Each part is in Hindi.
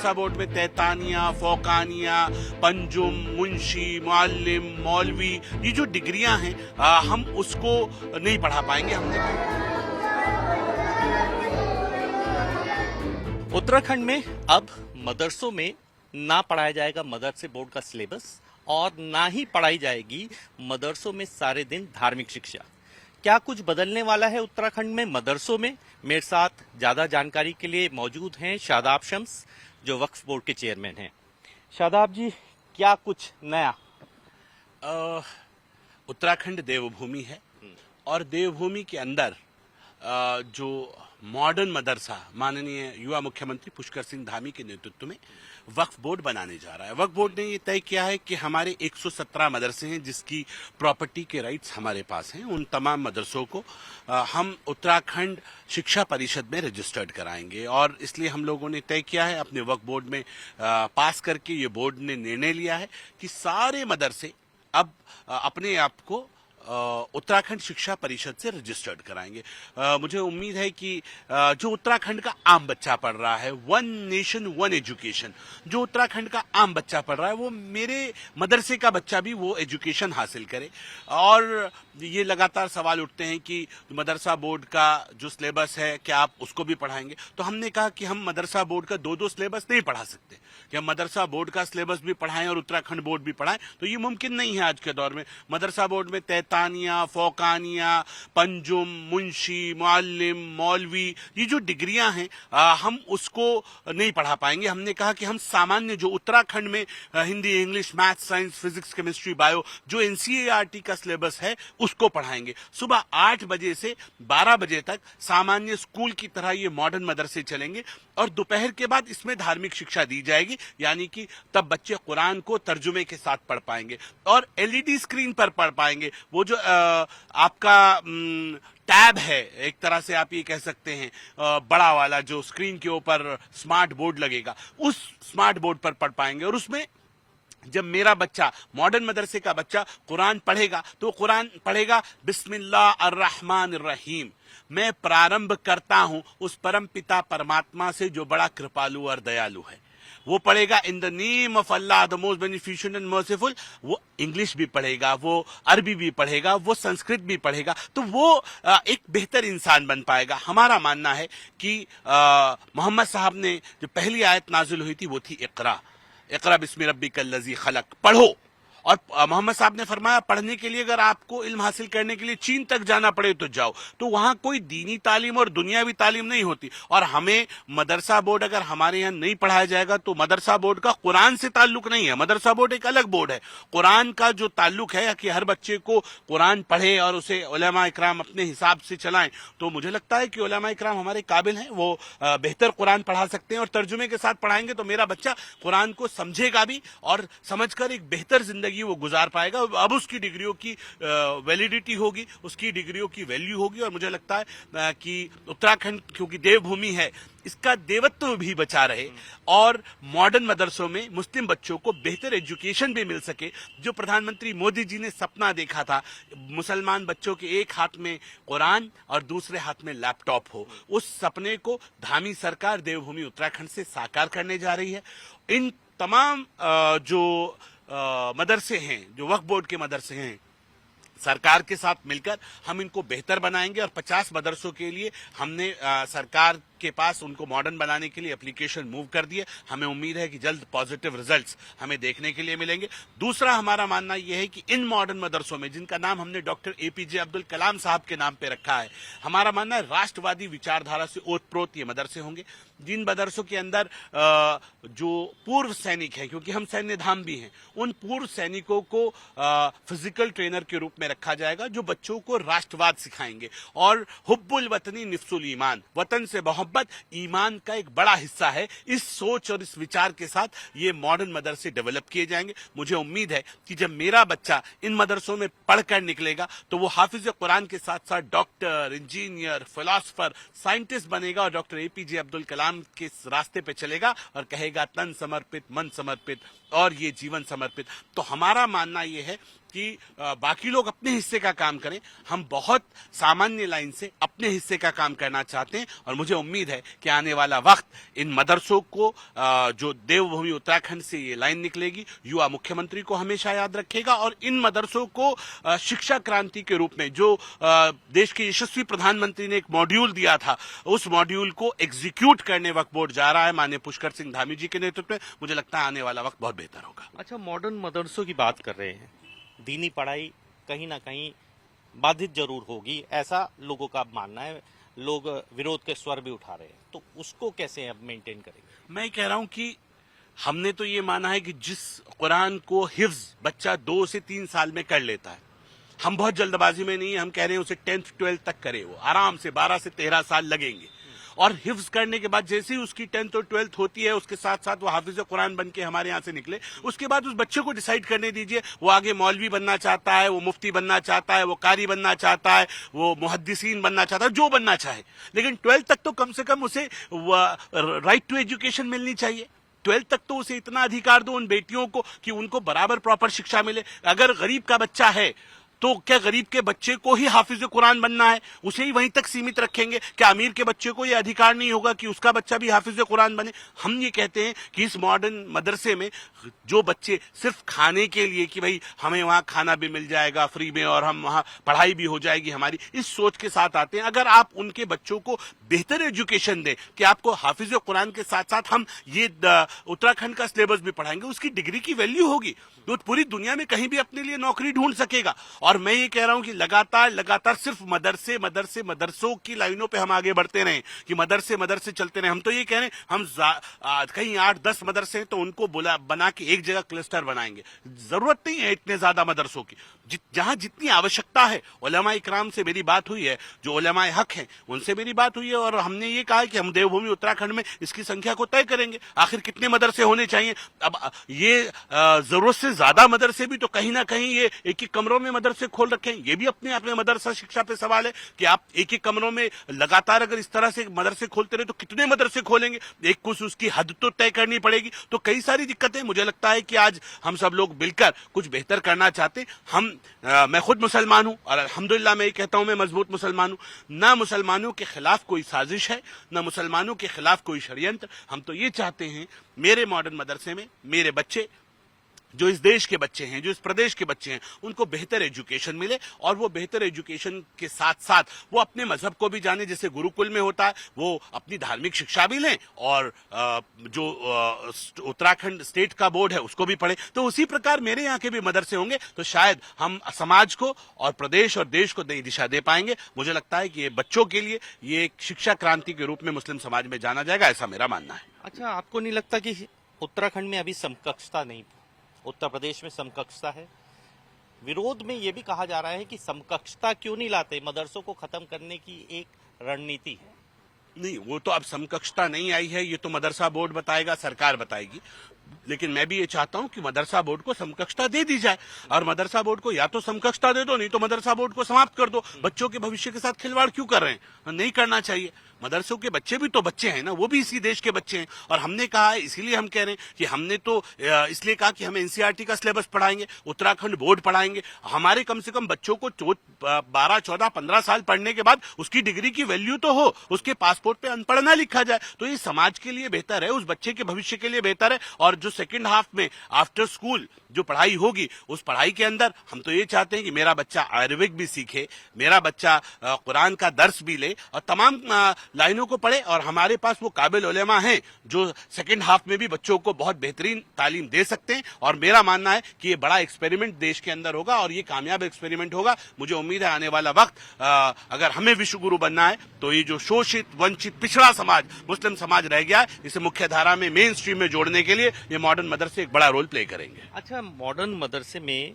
मदरसा बोर्ड में तैतानिया, फौकानिया, पंजुम, मुंशी, मुअल्लिम, मौलवी, ये जो डिग्रियां हैं हम उसको नहीं पढ़ा पाएंगे। हमने उत्तराखंड में अब मदरसों में ना पढ़ाया जाएगा मदरसे बोर्ड का सिलेबस और ना ही पढ़ाई जाएगी मदरसों में सारे दिन धार्मिक शिक्षा। क्या कुछ बदलने वाला है उत्तराखंड में मदरसों में? मेरे साथ ज्यादा जानकारी के लिए मौजूद हैं शादाब शम्स, जो वक्फ बोर्ड के चेयरमैन हैं। शादाब जी, क्या कुछ नया? उत्तराखंड देवभूमि है और देवभूमि के अंदर जो मॉडर्न मदरसा माननीय युवा मुख्यमंत्री पुष्कर सिंह धामी के नेतृत्व में वक्फ बोर्ड बनाने जा रहा है। वक्फ बोर्ड ने ये तय किया है कि हमारे 117 मदरसे हैं जिसकी प्रॉपर्टी के राइट्स हमारे पास हैं। उन तमाम मदरसों को हम उत्तराखंड शिक्षा परिषद में रजिस्टर्ड कराएंगे और इसलिए हम लोगों ने तय किया है, अपने वक्फ बोर्ड में पास करके ये बोर्ड ने निर्णय लिया है कि सारे मदरसे अब अपने आप को उत्तराखंड शिक्षा परिषद से रजिस्टर्ड कराएंगे। मुझे उम्मीद है कि जो उत्तराखंड का आम बच्चा पढ़ रहा है, वन नेशन वन एजुकेशन, जो उत्तराखंड का आम बच्चा पढ़ रहा है वो मेरे मदरसे का बच्चा भी वो एजुकेशन हासिल करे। और ये लगातार सवाल उठते हैं कि मदरसा बोर्ड का जो सिलेबस है क्या आप उसको भी पढ़ाएंगे? तो हमने कहा कि हम मदरसा बोर्ड का दो सिलेबस नहीं पढ़ा सकते, कि हम मदरसा बोर्ड का सिलेबस भी पढ़ाएं और उत्तराखंड बोर्ड भी पढ़ाएं, तो ये मुमकिन नहीं है आज के दौर में। मदरसा बोर्ड में तैतानिया, फौकानिया, पंजुम, मुंशी, मुअल्लिम, मौलवी, ये जो डिग्रियां हैं हम उसको नहीं पढ़ा पाएंगे। हमने कहा कि हम सामान्य जो उत्तराखंड में Hindi, English, math, science, physics, chemistry, bio जो एनसीईआरटी का सिलेबस है उसको पढ़ाएंगे। सुबह 8 बजे से 12 बजे तक सामान्य स्कूल की तरह ये मॉडर्न मदरसे चलेंगे और दोपहर के बाद इसमें धार्मिक शिक्षा दी जाएगी, यानी कि तब बच्चे कुरान को तर्जुमे के साथ पढ़ पाएंगे और एलईडी स्क्रीन पर पढ़ पाएंगे। वो जो आपका टैब है, एक तरह से आप ये कह सकते हैं, बड़ा वाला जो स्क्रीन के ऊपर स्मार्ट बोर्ड लगेगा, उस स्मार्ट बोर्ड पर पढ़ पाएंगे। और उसमें जब मेरा बच्चा, मॉडर्न मदरसे का बच्चा कुरान पढ़ेगा तो कुरान पढ़ेगा बिस्मिल्लाह अर्रहमान अर्रहीम, मैं प्रारंभ करता हूं उस परम पिता परमात्मा से जो बड़ा कृपालु और दयालु है। वो पढ़ेगा in the name of Allah the most beneficent and merciful. वो इंग्लिश भी पढ़ेगा, वो अरबी भी पढ़ेगा, वो संस्कृत भी पढ़ेगा, तो वो एक बेहतर इंसान बन पाएगा। हमारा मानना है कि मोहम्मद साहब ने जो पहली आयत नाजिल हुई थी वो थी इकरा, इकरा बिस्मि रब्बिकल लज़ी खलक, पढ़ो। और मोहम्मद साहब ने फरमाया पढ़ने के लिए अगर आपको इल्म हासिल करने के लिए चीन तक जाना पड़े तो जाओ, तो वहां कोई दीनी तालीम और दुनियावी तालीम नहीं होती। और हमें मदरसा बोर्ड अगर हमारे यहाँ नहीं पढ़ाया जाएगा तो मदरसा बोर्ड का कुरान से ताल्लुक नहीं है। मदरसा बोर्ड एक अलग बोर्ड है। कुरान का जो ताल्लुक है कि हर बच्चे को कुरान पढ़े और उसे उलमा इकराम अपने हिसाब से चलाएं, तो मुझे लगता है कि उलमा इकराम हमारे काबिल हैं, वो बेहतर कुरान पढ़ा सकते हैं और तर्जुमे के साथ पढ़ाएंगे तो मेरा बच्चा कुरान को समझेगा भी और समझकर एक बेहतर जिंदगी वो गुजार पाएगा। अब उसकी डिग्रियों की वैलिडिटी होगी, उसकी डिग्रियों की वैल्यू होगी। और मुझे लगता है कि उत्तराखंड क्योंकि देवभूमि है, इसका देवत्व भी बचा रहे और मॉडर्न मदरसों में मुस्लिम बच्चों को बेहतर एजुकेशन भी मिल सके। जो प्रधानमंत्री मोदी जी ने सपना देखा था, मुसलमान बच्चों के एक हाथ में कुरान और दूसरे हाथ में लैपटॉप हो, उस सपने को धामी सरकार देवभूमि उत्तराखंड से साकार करने जा रही है। इन तमाम जो मदरसे हैं, जो वक्फ बोर्ड के मदरसे हैं, सरकार के साथ मिलकर हम इनको बेहतर बनाएंगे और 50 मदरसों के लिए हमने सरकार के पास उनको मॉडर्न बनाने के लिए एप्लीकेशन मूव कर दिए। हमें उम्मीद है कि जल्द पॉजिटिव रिजल्ट्स हमें देखने के लिए मिलेंगे। दूसरा हमारा मानना यह है कि इन मॉडर्न मदरसों में, जिनका नाम हमने डॉक्टर एपीजे अब्दुल कलाम साहब के नाम पे रखा है, हमारा मानना है राष्ट्रवादी विचारधारा से ओतप्रोत ये मदरसे होंगे। जिन मदरसों के अंदर जो पूर्व सैनिक हैं, क्योंकि हम सैन्य धाम भी हैं, उन पूर्व सैनिकों को फिजिकल ट्रेनर के रूप में रखा जाएगा जो बच्चों को राष्ट्रवाद सिखाएंगे। और हुब्बुल वतनी निफ्सुल ईमान, वतन से मोहब्बत ईमान का एक बड़ा हिस्सा है। इस सोच और इस विचार के साथ ये मॉडर्न मदरसे डेवलप किए जाएंगे। मुझे उम्मीद है कि जब मेरा बच्चा इन मदरसों में पढ़कर निकलेगा तो वो हाफिज कुरान के साथ साथ डॉक्टर, इंजीनियर, फिलोसोफर, साइंटिस्ट बनेगा और डॉक्टर एपीजे अब्दुल कलाम के रास्ते पे चलेगा और कहेगा तन समर्पित, मन समर्पित और ये जीवन समर्पित। तो हमारा मानना यह है कि कि बाकी लोग अपने हिस्से का काम करें। हम बहुत सामान्य लाइन से अपने हिस्से का काम करना चाहते हैं और मुझे उम्मीद है कि आने वाला वक्त इन मदरसों को जो देवभूमि उत्तराखंड से ये लाइन निकलेगी, युवा मुख्यमंत्री को हमेशा याद रखेगा और इन मदरसों को शिक्षा क्रांति के रूप में जो देश के यशस्वी प्रधानमंत्री ने एक मॉड्यूल दिया था, उस मॉड्यूल को एग्जीक्यूट करने वक्त बोर्ड जा रहा है माननीय पुष्कर सिंह धामी जी के नेतृत्व में। मुझे लगता है आने वाला वक्त बहुत बेहतर होगा। अच्छा, मॉडर्न मदरसों की बात कर रहे हैं, दीनी पढ़ाई कहीं ना कहीं बाधित जरूर होगी, ऐसा लोगों का मानना है। लोग विरोध के स्वर भी उठा रहे हैं, तो उसको कैसे अब मेंटेन करेंगे? मैं कह रहा हूं कि हमने तो ये माना है कि जिस कुरान को हिफ्ज बच्चा 2 से 3 साल में कर लेता है, हम बहुत जल्दबाजी में नहीं है, हम कह रहे हैं उसे 10th 12th तक करे, वो आराम से 12 से 13 साल लगेंगे। और हिफ्ज करने के बाद जैसे ही उसकी 10th और 12th होती है, उसके साथ साथ वो हाफिज कुरान बन के हमारे यहाँ से निकले, उसके बाद उस बच्चे को डिसाइड करने दीजिए वो आगे मौलवी बनना चाहता है, वो मुफ्ती बनना चाहता है, वो कारी बनना चाहता है, वो मुहद्दिसीन बनना चाहता है, जो बनना चाहे। लेकिन 12th तक तो कम से कम उसे राइट टू एजुकेशन मिलनी चाहिए। 12th तक तो उसे इतना अधिकार दो उन बेटियों को कि उनको बराबर प्रॉपर शिक्षा मिले। अगर गरीब का बच्चा है तो क्या गरीब के बच्चे को ही हाफिज कुरान बनना है, उसे ही वहीं तक सीमित रखेंगे? क्या अमीर के बच्चे को यह अधिकार नहीं होगा कि उसका बच्चा भी हाफिज कुरान बने? हम ये कहते हैं कि इस मॉडर्न मदरसे में जो बच्चे सिर्फ खाने के लिए कि भाई हमें वहां खाना भी मिल जाएगा फ्री में और हम वहां पढ़ाई भी हो जाएगी हमारी, इस सोच के साथ आते हैं। अगर आप उनके बच्चों को बेहतर एजुकेशन दें कि आपको हाफिज कुरान के साथ साथ हम ये उत्तराखंड का सिलेबस भी पढ़ाएंगे, उसकी डिग्री की वैल्यू होगी, तो पूरी दुनिया में कहीं भी अपने लिए नौकरी ढूंढ सकेगा। और मैं ये कह रहा हूं कि लगातार सिर्फ मदरसों की लाइनों पे हम आगे बढ़ते रहें कि मदरसे चलते रहें। हम तो ये कह रहे हैं हम कहीं 8-10 मदरसे हैं तो उनको बना के एक जगह क्लस्टर बनाएंगे। जरूरत नहीं है इतने ज्यादा मदरसों की, जहां जितनी आवश्यकता है। उलमा इकराम से मेरी बात हुई है, जो उलमा हक हैं उनसे मेरी बात हुई है और हमने ये कहा है कि हम देवभूमि उत्तराखंड में इसकी संख्या को तय करेंगे। आखिर कितने मदरसे होने चाहिए? अब ये जरूरत से ज्यादा मदरसे भी तो कहीं ना कहीं ये एक ही कमरों में मदरसे खोल रखे हैं, ये भी अपने आप में मदरसा शिक्षा पे सवाल है कि आप एक ही कमरों में लगातार अगर इस तरह से मदरसे खोलते रहे तो कितने मदरसे खोलेंगे? एक कुछ उसकी हद तो तय करनी पड़ेगी। तो कई सारी दिक्कतें, मुझे लगता है कि आज हम सब लोग मिलकर कुछ बेहतर करना चाहते हैं। मैं खुद मुसलमान हूं और अल्हम्दुलिल्लाह मैं ये कहता हूं मैं मजबूत मुसलमान हूं। ना मुसलमानों के खिलाफ कोई साजिश है, ना मुसलमानों के खिलाफ कोई षड्यंत्र। हम तो ये चाहते हैं मेरे मॉडर्न मदरसे में मेरे बच्चे, जो इस देश के बच्चे हैं, जो इस प्रदेश के बच्चे हैं, उनको बेहतर एजुकेशन मिले और वो बेहतर एजुकेशन के साथ साथ वो अपने मजहब को भी जाने, जैसे गुरुकुल में होता है, वो अपनी धार्मिक शिक्षा भी लें और जो उत्तराखंड स्टेट का बोर्ड है उसको भी पढ़े। तो उसी प्रकार मेरे यहाँ के भी मदरसे होंगे तो शायद हम समाज को और प्रदेश और देश को नई दिशा दे पाएंगे। मुझे लगता है कि ये बच्चों के लिए ये एक शिक्षा क्रांति के रूप में मुस्लिम समाज में जाना जाएगा, ऐसा मेरा मानना है। अच्छा, आपको नहीं लगता कि उत्तराखंड में अभी समकक्षता नहीं, उत्तर प्रदेश में समकक्षता है? विरोध में यह भी कहा जा रहा है कि समकक्षता क्यों नहीं लाते, मदरसों को खत्म करने की एक रणनीति है। नहीं, वो तो अब समकक्षता नहीं आई है, ये तो मदरसा बोर्ड बताएगा, सरकार बताएगी। लेकिन मैं भी ये चाहता हूं कि मदरसा बोर्ड को समकक्षता दे दी जाए और मदरसा बोर्ड को या तो समकक्षता दे दो, नहीं तो मदरसा बोर्ड को समाप्त कर दो। बच्चों के भविष्य के साथ खिलवाड़ क्यों कर रहे हैं? नहीं करना चाहिए। मदरसों के बच्चे भी तो बच्चे हैं ना, वो भी इसी देश के बच्चे हैं। और हमने कहा है, इसीलिए हम कह रहे हैं कि हमने तो इसलिए कहा कि हम एनसीईआरटी का सिलेबस पढ़ाएंगे, उत्तराखंड बोर्ड पढ़ाएंगे। हमारे कम से कम बच्चों को 12, 14, 15 साल पढ़ने के बाद उसकी डिग्री की वैल्यू तो हो, उसके पासपोर्ट पे अनपढ़ ना लिखा जाए। तो ये समाज के लिए बेहतर है, उस बच्चे के भविष्य के लिए बेहतर है। और जो सेकेंड हाफ में आफ्टर स्कूल जो पढ़ाई होगी, उस पढ़ाई के अंदर हम तो ये चाहते हैं कि मेरा बच्चा अरबिक भी सीखे, मेरा बच्चा कुरान का दर्स भी ले और तमाम लाइनों को पढ़े। और हमारे पास वो काबिल उलेमा हैं जो सेकेंड हाफ में भी बच्चों को बहुत बेहतरीन तालीम दे सकते हैं। और मेरा मानना है कि ये बड़ा एक्सपेरिमेंट देश के अंदर होगा और ये कामयाब एक्सपेरिमेंट होगा। मुझे उम्मीद है आने वाला वक्त अगर हमें विश्व गुरु बनना है तो ये जो शोषित, वंचित, पिछड़ा समाज, मुस्लिम समाज रह गया है, इसे मुख्य धारा में, मेन स्ट्रीम में जोड़ने के लिए ये मॉडर्न मदरसे एक बड़ा रोल प्ले करेंगे। अच्छा, मॉडर्न मदरसे में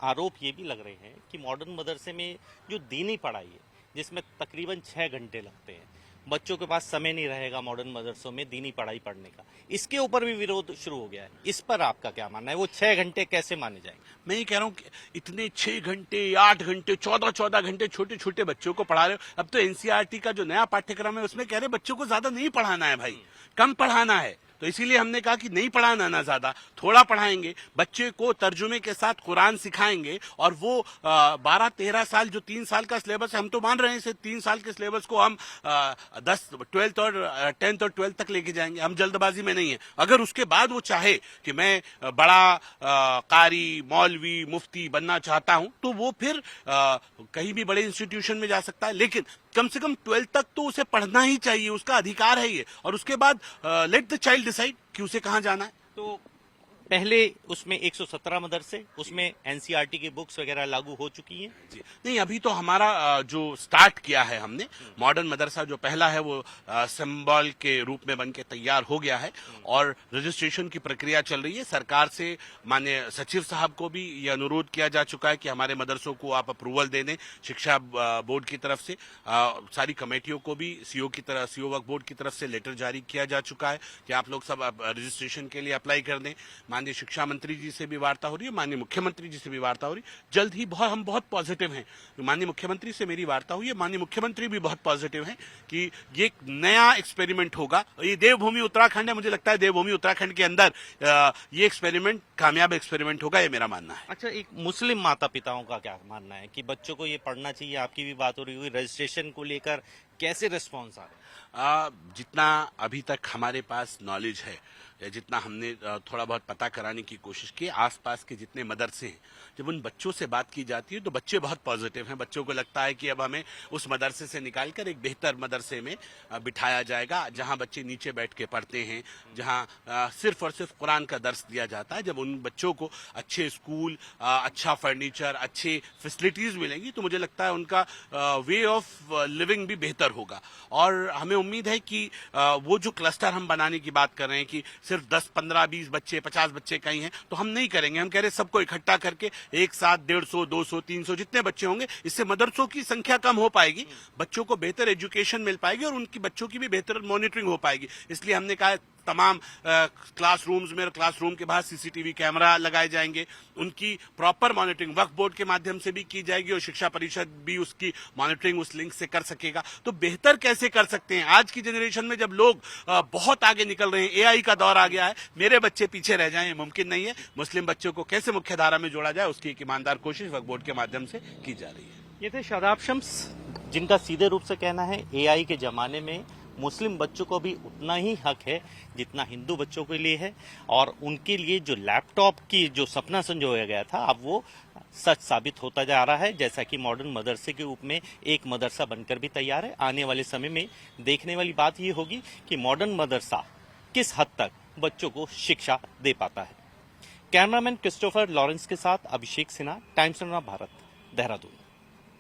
आरोप ये भी लग रहे हैं कि मॉडर्न मदरसे में जो दीनी पढ़ाई है, जिसमें तकरीबन 6 घंटे लगते हैं, बच्चों के पास समय नहीं रहेगा मॉडर्न मदरसों में दीनी पढ़ाई पढ़ने का, इसके ऊपर भी विरोध शुरू हो गया है। इस पर आपका क्या मानना है? वो 6 घंटे कैसे माने जाएंगे? मैं ये कह रहा हूँ कि इतने 6 घंटे, 8 घंटे, 14 घंटे छोटे छोटे बच्चों को पढ़ा रहे हो। अब तो एनसीईआरटी का जो नया पाठ्यक्रम है उसमें कह रहे बच्चों को ज्यादा नहीं पढ़ाना है भाई, कम पढ़ाना है। तो इसीलिए हमने कहा कि नहीं पढ़ाना ना ज्यादा, थोड़ा पढ़ाएंगे, बच्चे को तर्जुमे के साथ कुरान सिखाएंगे और वो 12-13 साल जो 3 साल का सिलेबस है, हम तो मान रहे हैं इसे 3 साल के सिलेबस को हम 10th और 10th और 12th तक लेके जाएंगे, हम जल्दबाजी में नहीं है। अगर उसके बाद वो चाहे कि मैं बड़ा कारी, मौलवी, मुफ्ती बनना चाहता हूं, तो वो फिर कहीं भी बड़े इंस्टीट्यूशन में जा सकता है, लेकिन कम से कम 12th तक तो उसे पढ़ना ही चाहिए, उसका अधिकार है ये। और उसके बाद लेट द चाइल्ड डिसाइड कि उसे कहां जाना है। तो पहले उसमें 117 मदरसे, उसमें एनसीईआरटी की बुक्स वगैरह लागू हो चुकी हैं। जी नहीं, अभी तो हमारा जो स्टार्ट किया है हमने, मॉडर्न मदरसा जो पहला है वो सिंबल के रूप में बन के तैयार हो गया है और रजिस्ट्रेशन की प्रक्रिया चल रही है। सरकार से माननीय सचिव साहब को भी ये अनुरोध किया जा चुका है कि हमारे मदरसों को आप अप्रूवल दे दें। शिक्षा बोर्ड की तरफ से सारी कमेटियों को भी सीओ वक्फ बोर्ड की तरफ से लेटर जारी किया जा चुका है कि आप लोग सब रजिस्ट्रेशन के लिए अप्लाई कर दें। माननीय शिक्षा मंत्री जी से भी वार्ता हो रही है, माननीय मुख्यमंत्री जी से भी वार्ता हो रही है। जल्द ही हम बहुत पॉजिटिव हैं। माननीय मुख्यमंत्री से मेरी वार्ता हुई है, माननीय मुख्यमंत्री भी बहुत पॉजिटिव हैं कि ये एक नया एक्सपेरिमेंट होगा। ये देवभूमि उत्तराखंड है, मुझे लगता है देवभूमि उत्तराखंड के अंदर ये एक्सपेरिमेंट कामयाब एक्सपेरिमेंट होगा, ये मेरा मानना है। अच्छा, एक मुस्लिम माता पिताओं का क्या मानना है कि बच्चों को ये पढ़ना चाहिए? आपकी भी बात हो रही हुई, रजिस्ट्रेशन को लेकर कैसे रिस्पॉन्स आ रहा है? जितना अभी तक हमारे पास नॉलेज है या जितना हमने थोड़ा बहुत पता कराने की कोशिश की, आसपास के जितने मदरसे हैं, जब उन बच्चों से बात की जाती है तो बच्चे बहुत पॉजिटिव हैं। बच्चों को लगता है कि अब हमें उस मदरसे से निकालकर एक बेहतर मदरसे में बिठाया जाएगा, जहां बच्चे नीचे बैठ के पढ़ते हैं, जहां सिर्फ और सिर्फ कुरान का दर्स दिया जाता है। जब उन बच्चों को अच्छे स्कूल, अच्छा फर्नीचर, अच्छे फैसिलिटीज मिलेंगी तो मुझे लगता है उनका वे ऑफ लिविंग भी बेहतर होगा। और हमें उम्मीद है कि वो जो क्लस्टर हम बनाने की बात कर रहे हैं कि सिर्फ 10, 15, 20 बच्चे, 50 बच्चे कहीं हैं, तो हम नहीं करेंगे। हम कह रहे हैं सबको इकट्ठा करके एक साथ 150, 200, 300 जितने बच्चे होंगे, इससे मदरसों की संख्या कम हो पाएगी, बच्चों को बेहतर एजुकेशन मिल पाएगी और उनकी बच्चों की भी बेहतर मॉनिटरिंग हो पाएगी। इसलिए हमने कहा तमाम क्लासरूम्स में, क्लासरूम के बाहर सीसीटीवी कैमरा लगाए जाएंगे, उनकी प्रॉपर मॉनिटरिंग वक्फ बोर्ड के माध्यम से भी की जाएगी और शिक्षा परिषद भी उसकी मॉनिटरिंग उस लिंक से कर सकेगा। तो बेहतर कैसे कर सकते हैं? आज की जनरेशन में जब लोग बहुत आगे निकल रहे हैं, एआई का दौर आ गया है, मेरे बच्चे पीछे रह जाएं, मुमकिन नहीं है। मुस्लिम बच्चों को कैसे मुख्य धारा में जोड़ा जाए, उसकी एक ईमानदार कोशिश वक्फ बोर्ड के माध्यम से की जा रही है। ये थे शादाब शम्स, जिनका सीधे रूप से कहना है एआई के जमाने में मुस्लिम बच्चों को भी उतना ही हक है जितना हिंदू बच्चों के लिए है, और उनके लिए जो लैपटॉप की जो सपना संजोया गया था अब वो सच साबित होता जा रहा है। जैसा कि मॉडर्न मदरसे के रूप में एक मदरसा बनकर भी तैयार है। आने वाले समय में देखने वाली बात ये होगी कि मॉडर्न मदरसा किस हद तक बच्चों को शिक्षा दे पाता है। कैमरामैन क्रिस्टोफर लॉरेंस के साथ अभिषेक सिन्हा, टाइम्स ऑफ भारत, देहरादून।